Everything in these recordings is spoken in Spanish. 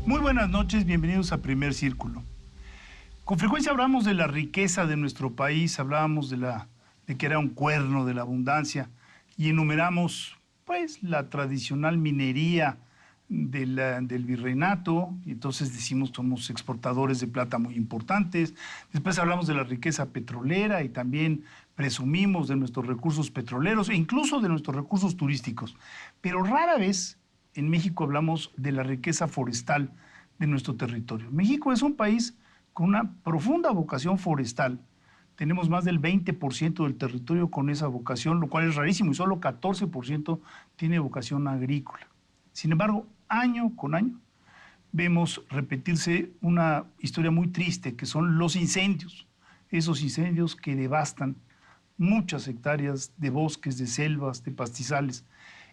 Muy buenas noches, bienvenidos a Primer Círculo. Con frecuencia hablamos de la riqueza de nuestro país, hablábamos de que era un cuerno de la abundancia y enumeramos, pues, la tradicional minería del virreinato, y entonces decimos somos exportadores de plata muy importantes. Después hablamos de la riqueza petrolera y también presumimos de nuestros recursos petroleros e incluso de nuestros recursos turísticos. Pero rara vez en México hablamos de la riqueza forestal de nuestro territorio. México es un país con una profunda vocación forestal. Tenemos más del 20% del territorio con esa vocación, lo cual es rarísimo, y solo 14% tiene vocación agrícola. Sin embargo, año con año, vemos repetirse una historia muy triste, que son los incendios. Esos incendios que devastan muchas hectáreas de bosques, de selvas, de pastizales.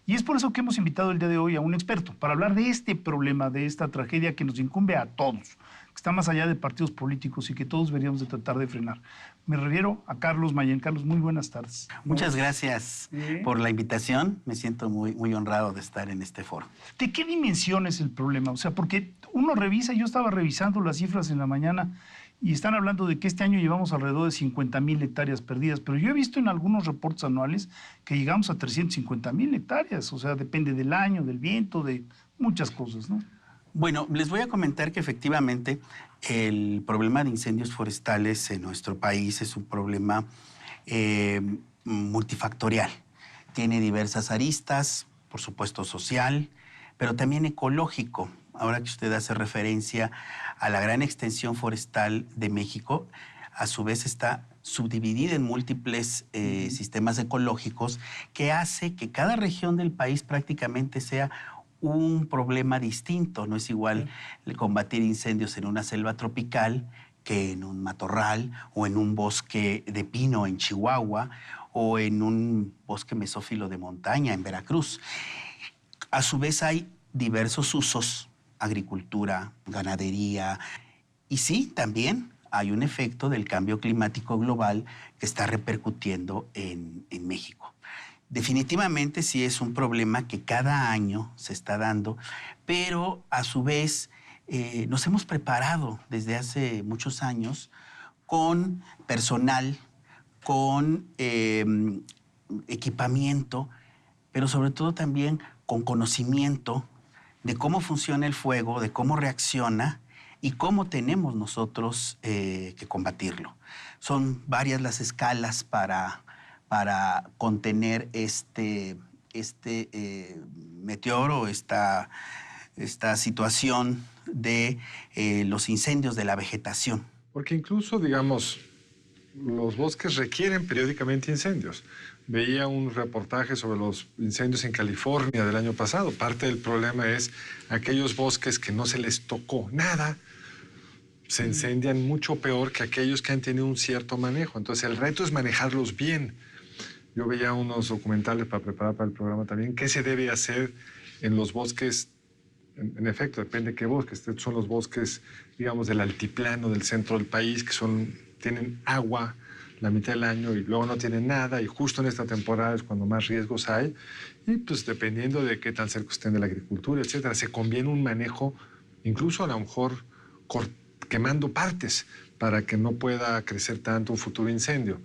Y es por eso que hemos invitado el día de hoy a un experto para hablar de este problema, de esta tragedia que nos incumbe a todos, que está más allá de partidos políticos y que todos deberíamos de tratar de frenar. Me refiero a Carlos Mayén. Carlos, muy buenas tardes. Muchas gracias por la invitación. Me siento muy honrado de estar en este foro. ¿De qué dimensión es el problema? O sea, porque uno revisa, yo estaba revisando las cifras en la mañana y están hablando de que este año llevamos alrededor de 50,000 hectáreas perdidas, pero yo he visto en algunos reportes anuales que llegamos a 350,000 hectáreas, o sea, depende del año, del viento, de muchas cosas, ¿no? Bueno, les voy a comentar que efectivamente el problema de incendios forestales en nuestro país es un problema multifactorial. Tiene diversas aristas, por supuesto social, pero también ecológico. Ahora que usted hace referencia a la gran extensión forestal de México, a su vez está subdividida en múltiples sistemas ecológicos que hace que cada región del país prácticamente sea un problema distinto. No es igual combatir incendios en una selva tropical que en un matorral o en un bosque de pino en Chihuahua o en un bosque mesófilo de montaña en Veracruz. A su vez hay diversos usos, agricultura, ganadería, y sí, también hay un efecto del cambio climático global que está repercutiendo en México. Definitivamente sí es un problema que cada año se está dando, pero a su vez nos hemos preparado desde hace muchos años con personal, con equipamiento, pero sobre todo también con conocimiento de cómo funciona el fuego, de cómo reacciona y cómo tenemos nosotros que combatirlo. Son varias las escalas para contener este meteoro, esta situación de los incendios de la vegetación. Porque incluso, digamos, los bosques requieren periódicamente incendios. Veía un reportaje sobre los incendios en California del año pasado. Parte del problema es aquellos bosques que no se les tocó nada, se incendian mucho peor que aquellos que han tenido un cierto manejo. Entonces, el reto es manejarlos bien. Yo veía unos documentales para preparar para el programa también. ¿Qué se debe hacer en los bosques? En efecto, depende de qué bosques. Estos son los bosques, digamos, del altiplano del centro del país, que tienen agua la mitad del año y luego no tienen nada, y justo en esta temporada es cuando más riesgos hay, y pues dependiendo de qué tan cerca estén de la agricultura, etcétera, se conviene un manejo, incluso a lo mejor quemando partes para que no pueda crecer tanto un futuro incendio.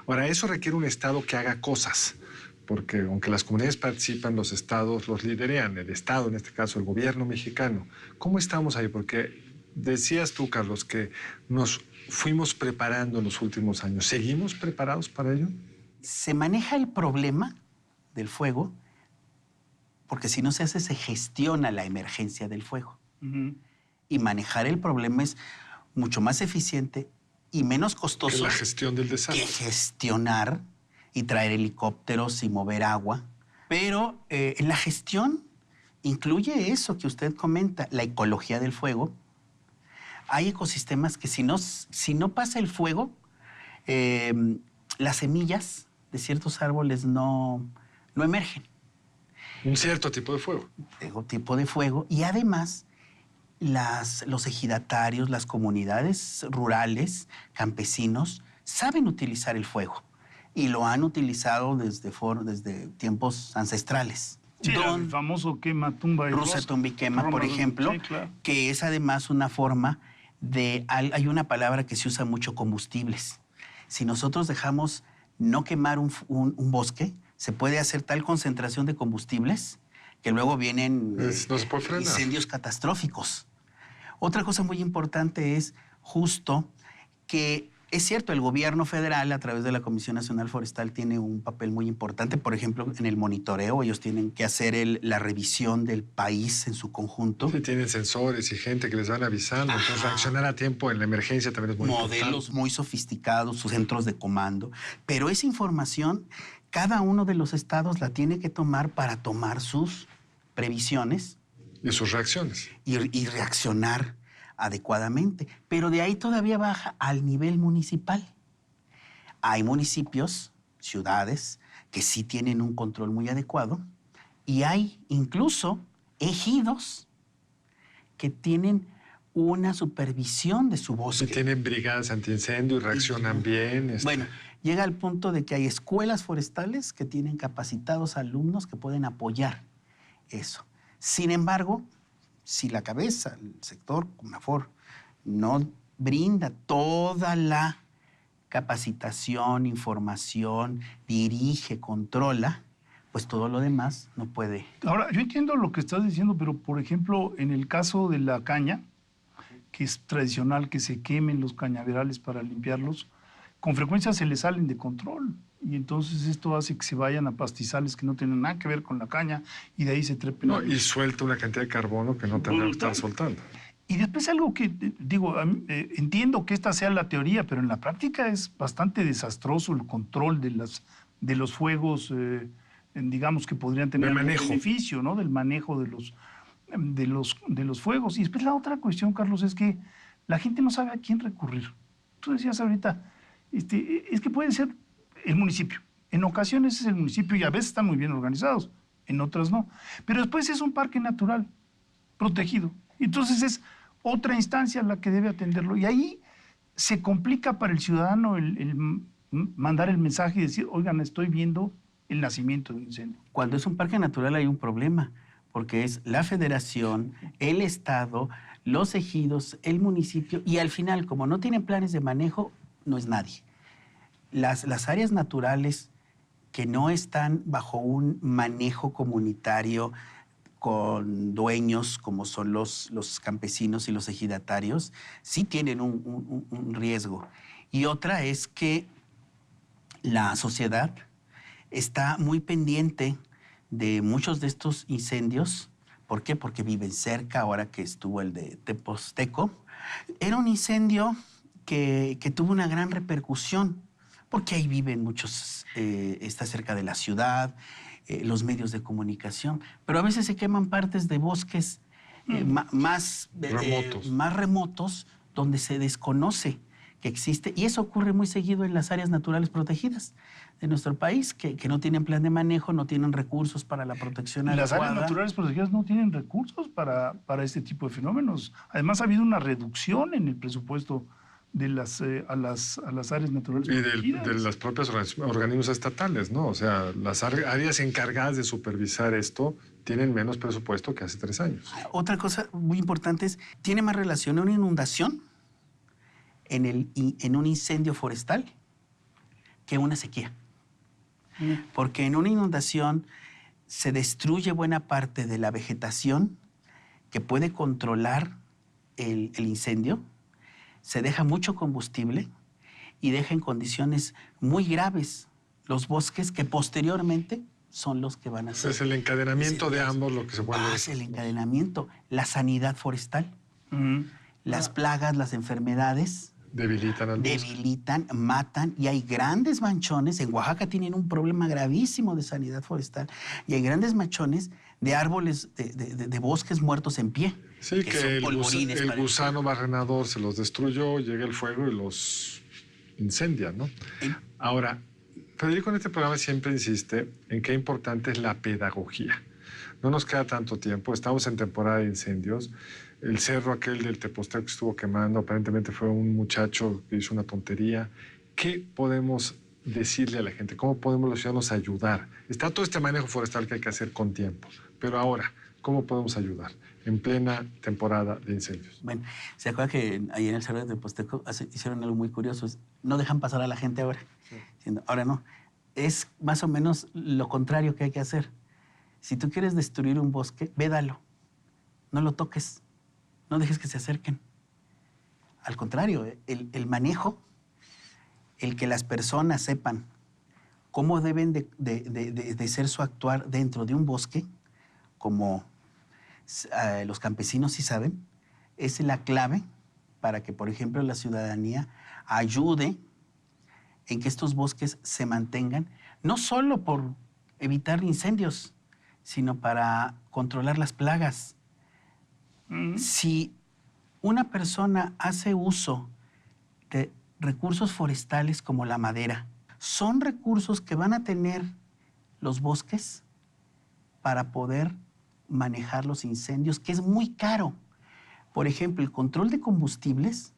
Ahora, eso requiere un Estado que haga cosas, porque aunque las comunidades participan, los estados los liderean, el Estado, en este caso el gobierno mexicano. ¿Cómo estamos ahí? Porque decías tú, Carlos, que nos fuimos preparando en los últimos años. ¿Seguimos preparados para ello? Se maneja el problema del fuego porque si no se hace, se gestiona la emergencia del fuego. Y manejar el problema es mucho más eficiente y menos costoso que la gestión del desastre. Que gestionar y traer helicópteros y mover agua. Pero en la gestión incluye eso que usted comenta, la ecología del fuego. Hay ecosistemas que si no pasa el fuego, las semillas de ciertos árboles no emergen. Un cierto tipo de fuego. Tipo de fuego. Y además, los ejidatarios, las comunidades rurales, campesinos, saben utilizar el fuego. Y lo han utilizado desde tiempos ancestrales. Sí, Don- el famoso quema, tumba y Rusa rosa. Tumbiquema, por Roma, ejemplo, sí, claro. que es además una forma de... Hay una palabra que se usa mucho, combustibles. Si nosotros dejamos no quemar un bosque, se puede hacer tal concentración de combustibles que luego vienen No se puede frenar. incendios catastróficos. Otra cosa muy importante es justo que es cierto, el gobierno federal a través de la Comisión Nacional Forestal tiene un papel muy importante, por ejemplo, en el monitoreo. Ellos tienen que hacer la revisión del país en su conjunto. Sí, tienen sensores y gente que les van avisando. Entonces, reaccionar a tiempo en la emergencia también es muy Modelos importante. muy sofisticados, sus centros de comando. Pero esa información, cada uno de los estados la tiene que tomar para tomar sus previsiones Y sus reacciones. y reaccionar adecuadamente. Pero de ahí todavía baja al nivel municipal. Hay municipios, ciudades, que sí tienen un control muy adecuado y hay incluso ejidos que tienen una supervisión de su Sí, bosque. tienen brigadas antiincendio y reaccionan bien. Bueno, llega al punto de que hay escuelas forestales que tienen capacitados alumnos que pueden apoyar eso. Sin embargo, si la cabeza, el sector CONAFOR, no brinda toda la capacitación, información, dirige, controla, pues todo lo demás no puede. Ahora, yo entiendo lo que estás diciendo, pero por ejemplo, en el caso de la caña, que es tradicional que se quemen los cañaverales para limpiarlos, con frecuencia se les salen de control. Y entonces esto hace que se vayan a pastizales que no tienen nada que ver con la caña y de ahí se trepen. No, y suelta una cantidad de carbono que no tendrá que estar soltando. Y después algo que, digo, entiendo que esta sea la teoría, pero en la práctica es bastante desastroso el control de los fuegos, digamos, que podrían tener Del algún manejo. beneficio, ¿no? Del manejo de los fuegos. Y después la otra cuestión, Carlos, es que la gente no sabe a quién recurrir. Tú decías ahorita, es que puede ser el municipio. En ocasiones es el municipio y a veces están muy bien organizados, en otras no. Pero después es un parque natural protegido. Entonces es otra instancia la que debe atenderlo. Y ahí se complica para el ciudadano el mandar el mensaje y decir, oigan, estoy viendo el nacimiento de un incendio. Cuando es un parque natural hay un problema, porque es la federación, el estado, los ejidos, el municipio, y al final, como no tienen planes de manejo, no es nadie. Las áreas naturales que no están bajo un manejo comunitario con dueños, como son los campesinos y los ejidatarios, sí tienen un riesgo. Y otra es que la sociedad está muy pendiente de muchos de estos incendios. ¿Por qué? Porque viven cerca, ahora que estuvo el de Teposteco. Era un incendio que tuvo una gran repercusión, porque ahí viven muchos, está cerca de la ciudad, los medios de comunicación, pero a veces se queman partes de bosques más remotos, donde se desconoce que existe, y eso ocurre muy seguido en las áreas naturales protegidas de nuestro país, que no tienen plan de manejo, no tienen recursos para la protección Las adecuada. áreas naturales protegidas no tienen recursos para este tipo de fenómenos. Además, ha habido una reducción en el presupuesto de a las áreas naturales Y protegidas. de las propias organismos estatales, ¿no? O sea, las áreas encargadas de supervisar esto tienen menos presupuesto que hace 3 años. Otra cosa muy importante es, tiene más relación una inundación en un incendio forestal que una sequía. Porque en una inundación se destruye buena parte de la vegetación que puede controlar el incendio, se deja mucho combustible y deja en condiciones muy graves los bosques que posteriormente son los que van a ser. Es el encadenamiento de ambos lo que se vuelve. Es el encadenamiento, la sanidad forestal, las plagas, las enfermedades. Debilitan al bosque. Debilitan, matan, y hay grandes manchones. En Oaxaca tienen un problema gravísimo de sanidad forestal y hay grandes manchones de árboles, de bosques muertos en pie. Sí, que son el polvorines para gusano barrenador se los destruyó, llega el fuego y los incendia, ¿no? Ahora, Federico en este programa siempre insiste en qué importante es la pedagogía. No nos queda tanto tiempo, estamos en temporada de incendios. El cerro aquel del Teposteco que estuvo quemando, aparentemente fue un muchacho que hizo una tontería. ¿Qué podemos decirle a la gente? ¿Cómo podemos los ciudadanos ayudar? Está todo este manejo forestal que hay que hacer con tiempo, pero ahora, ¿cómo podemos ayudar en plena temporada de incendios? Bueno, ¿se acuerda que ahí en el Cerro de Teposteco hicieron algo muy curioso? No dejan pasar a la gente ahora. Sí. Diciendo, ahora no. Es más o menos lo contrario que hay que hacer. Si tú quieres destruir un bosque, védalo. No lo toques. No dejes que se acerquen. Al contrario, el manejo, el que las personas sepan cómo deben de ser su actuar dentro de un bosque, como los campesinos sí saben, es la clave para que, por ejemplo, la ciudadanía ayude en que estos bosques se mantengan, no solo por evitar incendios, sino para controlar las plagas. Si una persona hace uso de recursos forestales como la madera, son recursos que van a tener los bosques para poder manejar los incendios, que es muy caro. Por ejemplo, el control de combustibles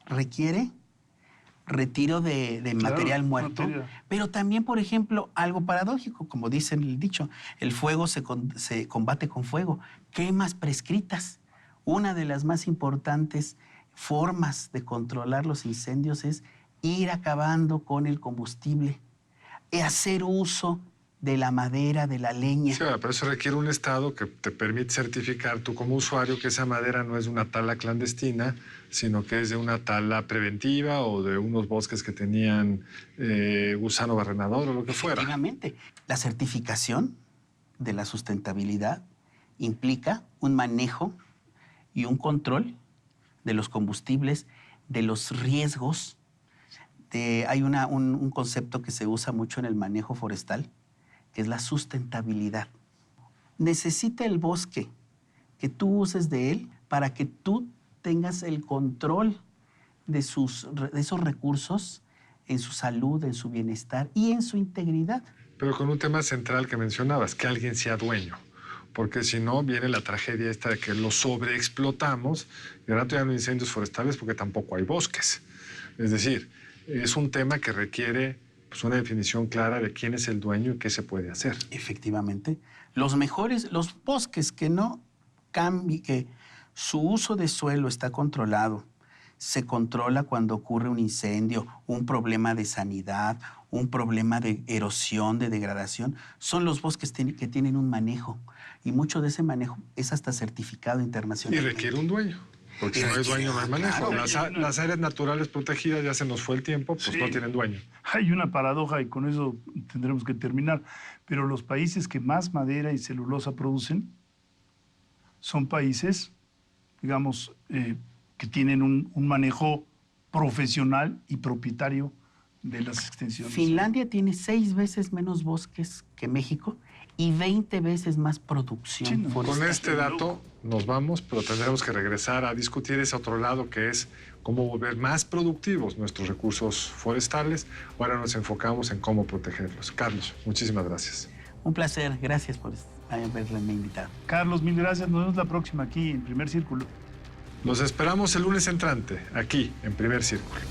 requiere retiro de material muerto, pero también, por ejemplo, algo paradójico, como dice el dicho, el fuego se combate con fuego, quemas prescritas. Una de las más importantes formas de controlar los incendios es ir acabando con el combustible, hacer uso de la madera, de la leña. Sí, pero eso requiere un Estado que te permite certificar tú como usuario que esa madera no es de una tala clandestina, sino que es de una tala preventiva o de unos bosques que tenían gusano barrenador o lo que fuera. Efectivamente. La certificación de la sustentabilidad implica un manejo y un control de los combustibles, de los riesgos. Hay un concepto que se usa mucho en el manejo forestal, que es la sustentabilidad. Necesita el bosque que tú uses de él para que tú tengas el control de esos recursos en su salud, en su bienestar y en su integridad. Pero con un tema central que mencionabas, que alguien sea dueño. Porque si no, viene la tragedia esta de que lo sobreexplotamos y ahora ya no hay incendios forestales porque tampoco hay bosques. Es decir, es un tema que requiere pues, una definición clara de quién es el dueño y qué se puede hacer. Efectivamente. Los bosques que no cambien, que su uso de suelo está controlado, se controla cuando ocurre un incendio, un problema de sanidad, un problema de erosión, de degradación, son los bosques que tienen un manejo. Y mucho de ese manejo es hasta certificado internacionalmente. Y requiere un dueño. Porque si no hay dueño, no hay manejo. Claro, las áreas naturales protegidas, ya se nos fue el tiempo, pues sí, no tienen dueño. Hay una paradoja y con eso tendremos que terminar. Pero los países que más madera y celulosa producen son países, digamos, que tienen un manejo profesional y propietario de las extensiones. Finlandia tiene 6 veces menos bosques que México y 20 veces más producción forestal. Con este dato nos vamos, pero tendremos que regresar a discutir ese otro lado que es cómo volver más productivos nuestros recursos forestales. Ahora nos enfocamos en cómo protegerlos. Carlos, muchísimas gracias. Un placer, gracias por haberme invitado. Carlos, mil gracias. Nos vemos la próxima aquí en Primer Círculo. Los esperamos el lunes entrante, aquí en Primer Círculo.